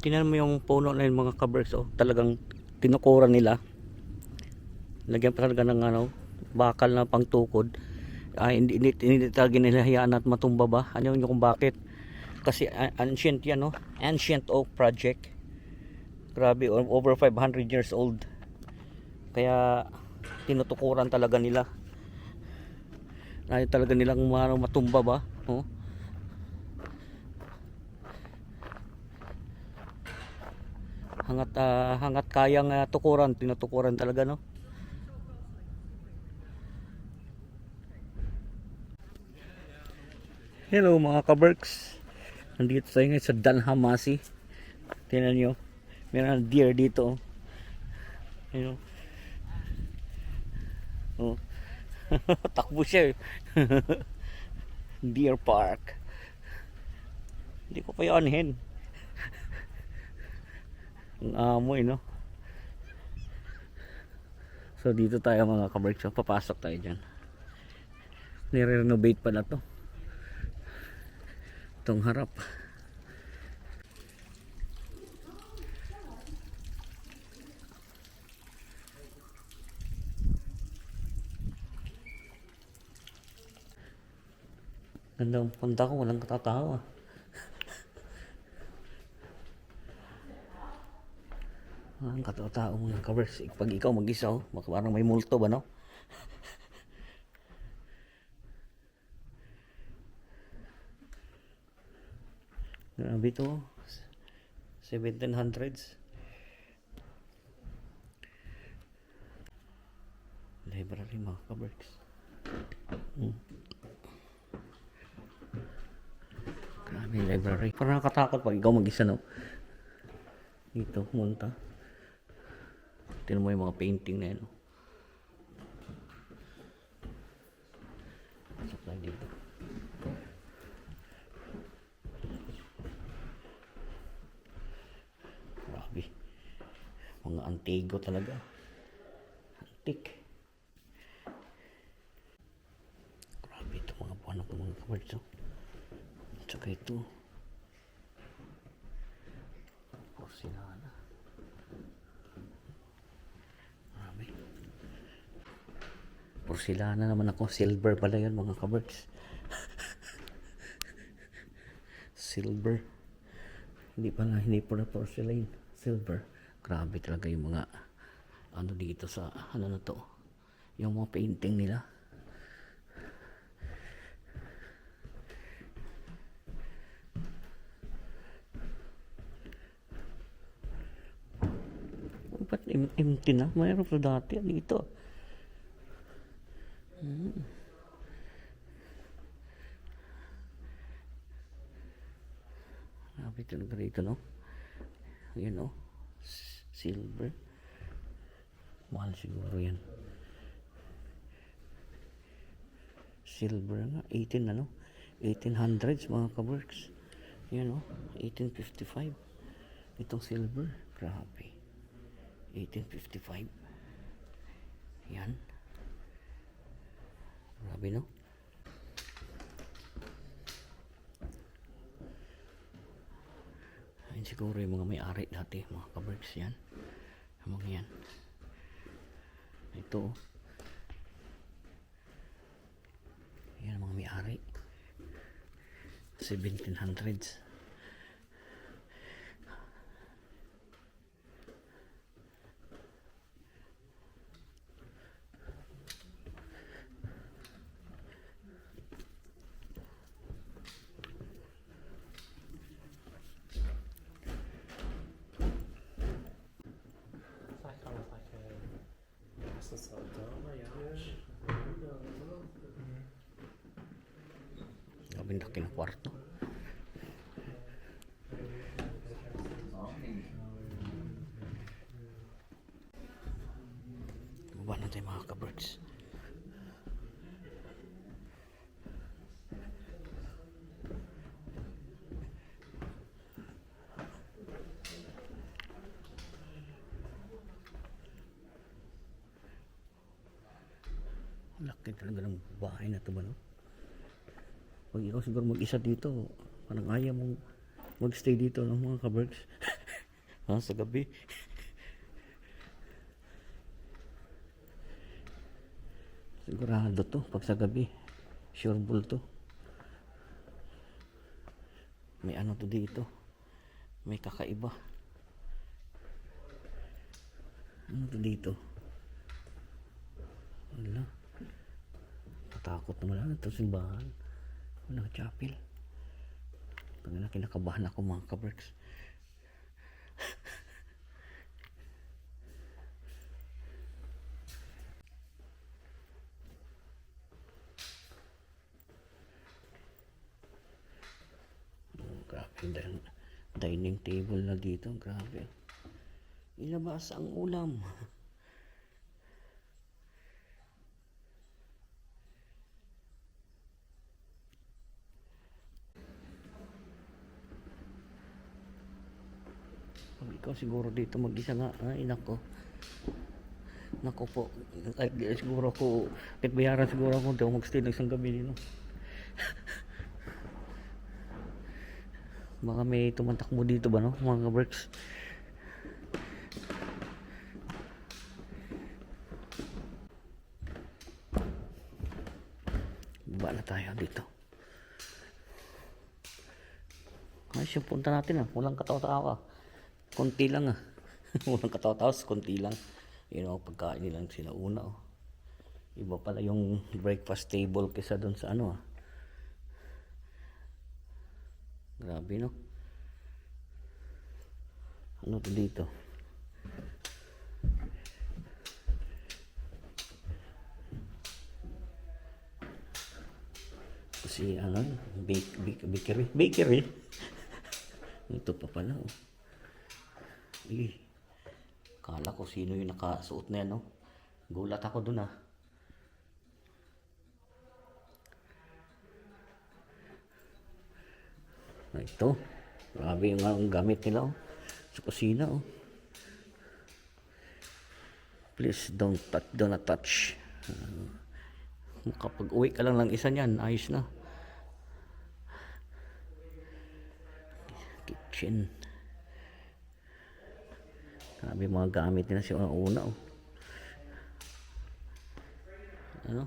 Tingnan mo yung puno na yun mga kabers, oh. Talagang tinukuran nila. Lagyan pa talaga ng ano, bakal na pangtukod. Hindi talaga nilahayaan at matumba ba? Ano yun kung bakit? Kasi ancient yan, no? Ancient oak project. Grabe, over 500 years old. Kaya tinutukuran talaga nila. Ayaw talaga nilang matumba ba? Oh. Hangat kayang tukuran, tinutukuran talaga, no? Hello mga kaberks. Nandito tayo ngayon sa Dalhousie. Tingnan nyo, meron deer dito. Ayun. Oh. Takbo siya eh. Deer Park. Hindi ko pa yaanhin. Ang amoy, no? So dito tayo mga kaberks. So, papasok tayo dyan. Nire-renovate pa na to. Itong harap. Ganda ang punta ko, walang katatawa. Ang katao mga covers. Pag ikaw mag-isa, oh, parang may multo ba, no? Grabe to. 1700s. Library mga covers. Grabe library. Parang nakatakot pag ikaw mag-isa, no? Dito, munta. Tignan mo yung mga painting na yan, no? Pasok tayo dito. Grabe. Mga antigo talaga. Antique. Grabe ito mga buwan ng mga kabards, no? Tsaka ito. Porcelana. Grabe. Porcelana naman ako. Silver pala yun mga kabards. Silver. Hindi pala porcelain. Silver. Grabe talaga yung mga ano dito sa ano na to. Yung mga painting nila. Ba't empty na? Mayroon pa dati dito. Grabe talaga rito, no? Ayan, no? Silver. Mahal siguro yan. Silver nga. 18 ano? 1800s mga kaworks. Ayan, no? 1855. Itong silver. Grabe. 1855. Yan. Grabe, no? Ayun siguro yung mga may-ari dati, mga kaberks yan. Mga yan. Ito. Yan mga may-ari. 1700s. Grabe laki ng kwarto. Baba na tayo mga kaberks. Laki talaga ng bahay na ito ba, no? Pag ikaw siguro mag-isa dito, parang ayaw mong mag-stay dito, no, mga kaberks. Ha, sa gabi. Sigurado to pag sa gabi. Sure bull to. May ano to dito. May kakaiba. Ano to dito? Wala. Natakot naman lang ito simbahan. Walang chapel. Pag na kinakabahan ako mga kabricks. Grabe, dining table na dito. Grabe. Ilabas ang ulam. Pag ikaw siguro dito mag-isa nga, ay nako. Nako po. Ay, siguro ako, kahit bayaran siguro ako, hindi ako mag-stay ng isang gabi dito. Baka may tumatakbo dito ba, no? Mga kabricks. Baba na tayo dito. Ay, yung punta natin ah. Walang katawa-tawa. Konti lang ah. Walang katawa-tawa, konti lang. Yun know, pagkain nilang sinauna oh. Iba pala yung breakfast table kaysa doon sa ano ah. Grabe no. Ano to dito? Kasi ano, bakery. Ito pa pala oh. Kala ko sino yung nakasuot na yan no. Gulat ako dun ah. Ito. Grabe yung gamit nila oh. Sa kusina oh. Please do not touch. Kapag uwi ka lang ng isa niyan, ayos na. Kitchen. Grabe mga gamit nila siya una oh. Ano?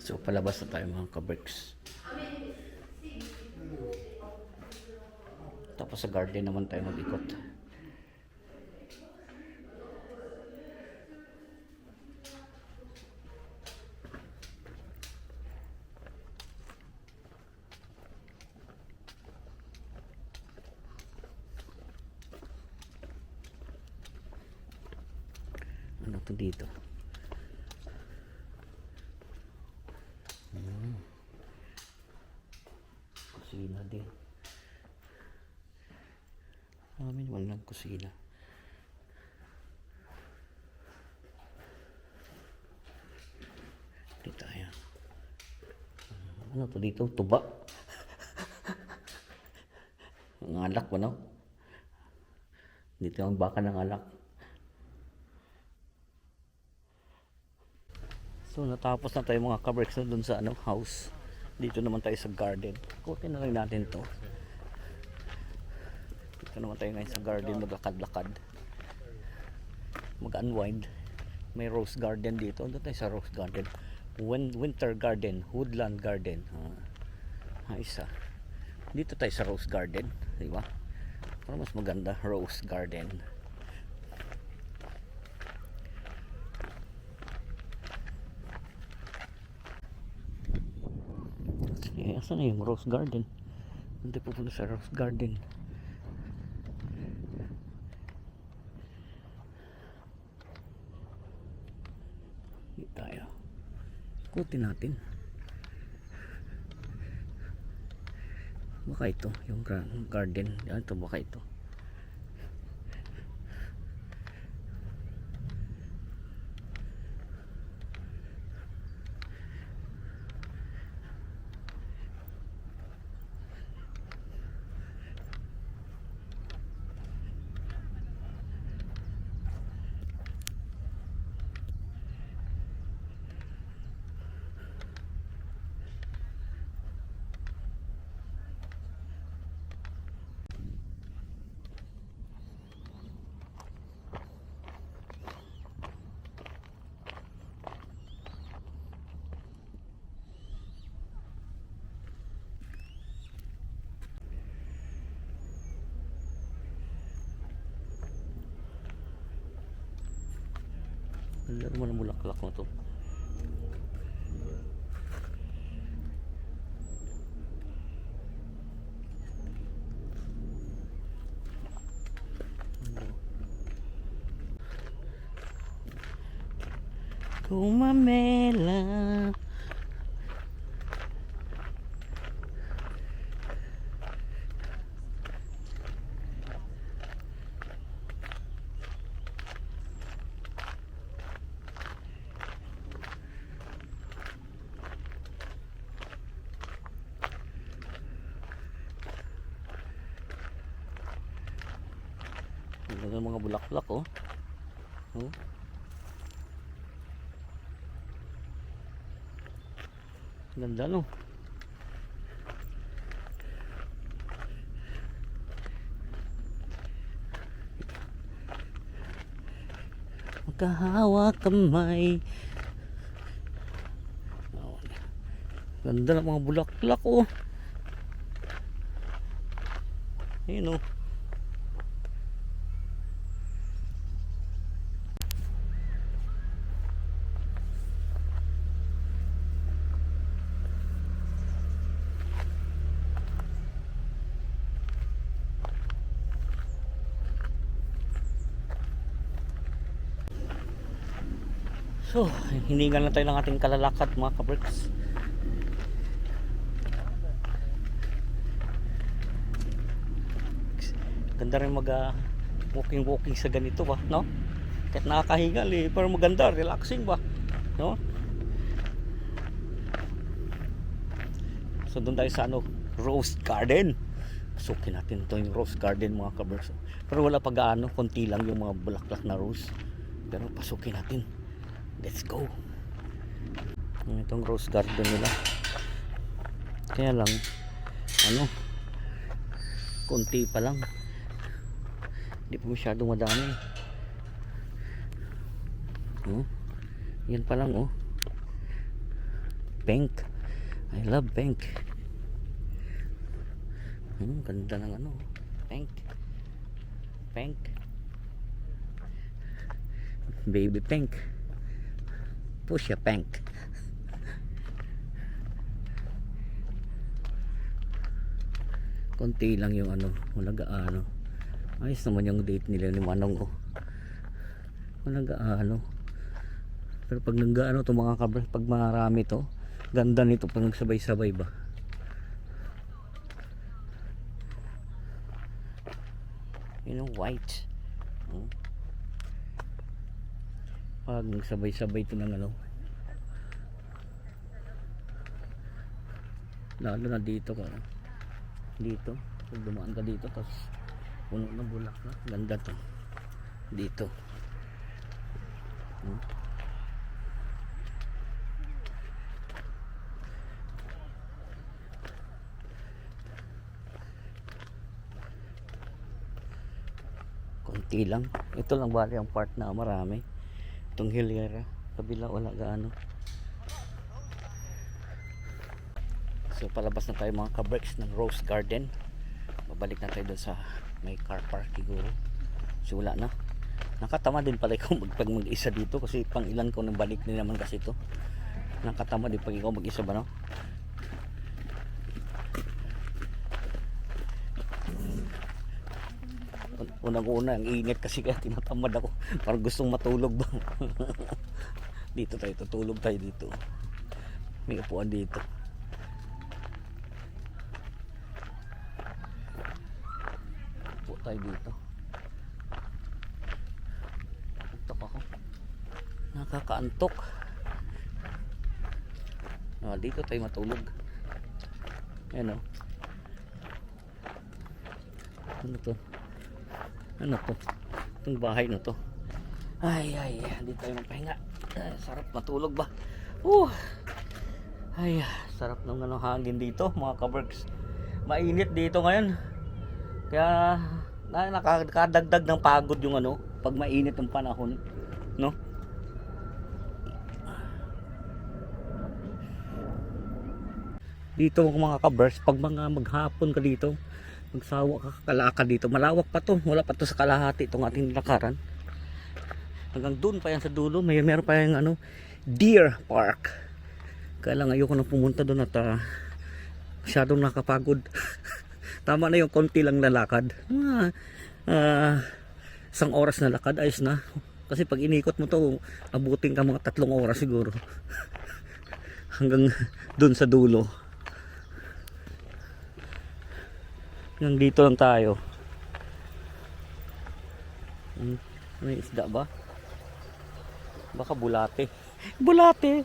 So palabas na tayo mga kabricks. Tapos sa garden naman tayo mag-ikot. Ano to dito? Kusina din. Amin walang kusina. Dito tayo. Ano to dito? Tuba. Ang alak ba no? Dito ang baka ng alak. So natapos na tayo mga kabricks dun sa ano, house. Dito naman tayo sa garden. Kutin na lang natin to. Dito naman tayo ngayon sa garden, maglakad-lakad. Mag-unwind. May rose garden dito. Doon tayo sa rose garden. Winter garden, woodland garden. Isa. Dito tayo sa rose garden, di ba? Para mas maganda, rose garden. Asan na yung rose garden? Hindi pupunta sa rose garden. Dito tayo. Ikutin natin. Baka ito, yung garden. Ito baka ito. Ganda naman ang bulaklak na to. Gumamela. Ang mga bulaklak oh. Oh. Ganda no. Magkahawak kamay. Oh. Ganda ng mga bulaklak oh. Ayun oh. So, hiningal na tayo ng ating kalalakad mga kabricks. Ganda rin mag walking sa ganito ba, no? Kahit nakakahingal eh, pero maganda, relaxing ba, no? So doon tayo sa ano, Rose Garden. Pasukin natin ito yung Rose Garden mga kabricks. Pero wala pa gaano, konti lang yung mga bulaklak na rose. Pero pasukin natin. Let's go. Itong rose garden nila. Kaya lang ano, konti pa lang. Hindi pa masyadong madami. Yan pa lang oh. Pink. I love pink. Ganda ng ano. Pink. Pink. Baby pink. Pusha pink. Konti lang yung ano, wala gaano. Ayos naman yung date nila ni Manong oh. Wala gaano. Pero pag nanggaano to mga kabra, pag marami to, ganda nito pag nagsabay-sabay ba. You know, white. Pag nagsabay-sabay ito ng ano, lalo na dito ka, dito pag dumaan ka dito tapos puno ng bulaklak, ganda to dito. Konti lang, ito lang bali ang part na marami. Itong hilera, kabila wala gaano. So palabas na tayo mga kabricks ng Rose Garden. Babalik na tayo doon sa may car park siguro. So wala na. Nakatama din pala ikaw pag mag-isa dito kasi pang ilan ko nang balik din naman kasi ito. Nakatama din pag ikaw mag-isa ba no? Unang-una ang init kasi kaya tinatamad ako. Parang gustong matulog ba. Dito tayo, tutulog tayo dito. May upuan dito. Upo tayo dito. Antok ako. Nakakaantok. Dito tayo matulog. Ayan o. Ano to? Ano to? Itong bahay na to. Ay, dito tayo magpahinga. Sarap matulog ba? Ay, sarap ng ano, hangin dito mga kaberks. Mainit dito ngayon. Kaya nakadagdag ng pagod yung ano, pag mainit ang panahon, no? Dito mga kaberks, pag mga maghapon ka dito, magsawa ka kalakad dito, malawak pa to, wala pa to sa kalahati itong ating lakaran. Hanggang doon pa yan sa dulo, meron pa yung ano, Deer Park. Kaya lang ayoko na pumunta doon at masyadong nakapagod. Tama na yung konti lang lalakad. Isang oras na lakad, ayos na. Kasi pag inikot mo to, abutin ka mga 3 oras siguro. Hanggang doon sa dulo. Hanggang dito lang tayo. May isda ba? Baka bulate. Bulate!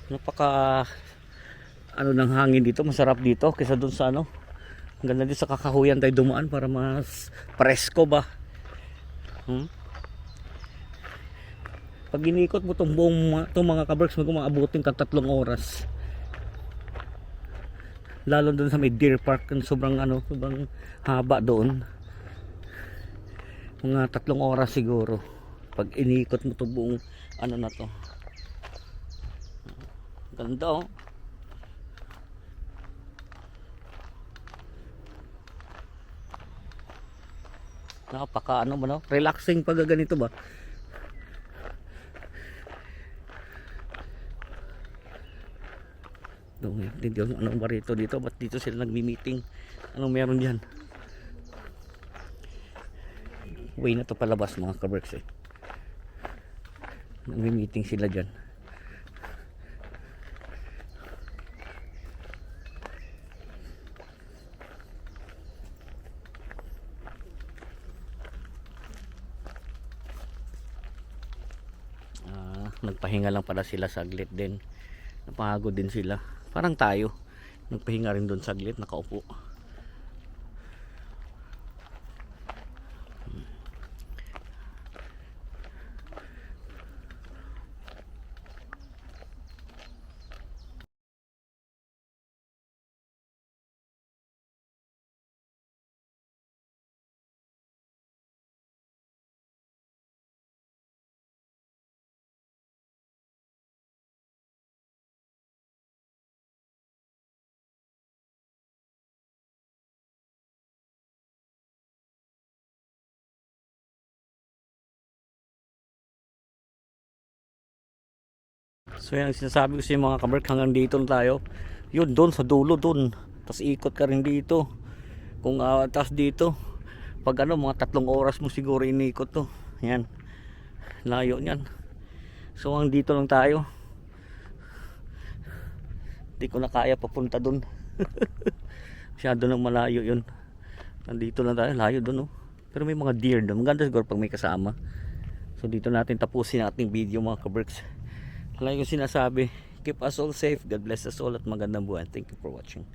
Napaka ano ng hangin dito, masarap dito kaysa dun sa ano. Ang ganda din sa kakahuyan tayo dumaan para mas presko ba. Pag inikot mo itong buong mga kaberks, mag-umaabutin ka 3 oras. Lalo dun sa may Deer Park, sobrang haba doon. Mga 3 oras siguro pag inikot mo itong buong ano na to. Ganda oh. Napaka ano mo no? Relaxing pag ganito ba? Hindi anong barito dito? Ba't dito sila nagmi-meeting? Anong meron diyan? Way na to palabas mga kaberks eh. Nagmi-meeting sila diyan. Nagpahinga lang pala sila saglit din. Napagod din sila. Parang tayo. Nagpahinga rin doon saglit, nakaupo. So yan ang sinasabi ko sa mga kaberk, hanggang dito na tayo. Yun doon sa dulo doon. Tapos ikot ka rin dito. Kung tapos dito pag ano mga 3 oras mo siguro inikot to. Yan. Layo niyan. So hanggang dito lang tayo. Hindi ko na kaya papunta doon. Masyado nang malayo yun. Nandito lang tayo, layo doon oh. Pero may mga deer doon. Maganda siguro pag may kasama. So dito natin tapusin ang ating video mga kaberks. Like yung sinasabi, keep us all safe, God bless us all at magandang buwan. Thank you for watching.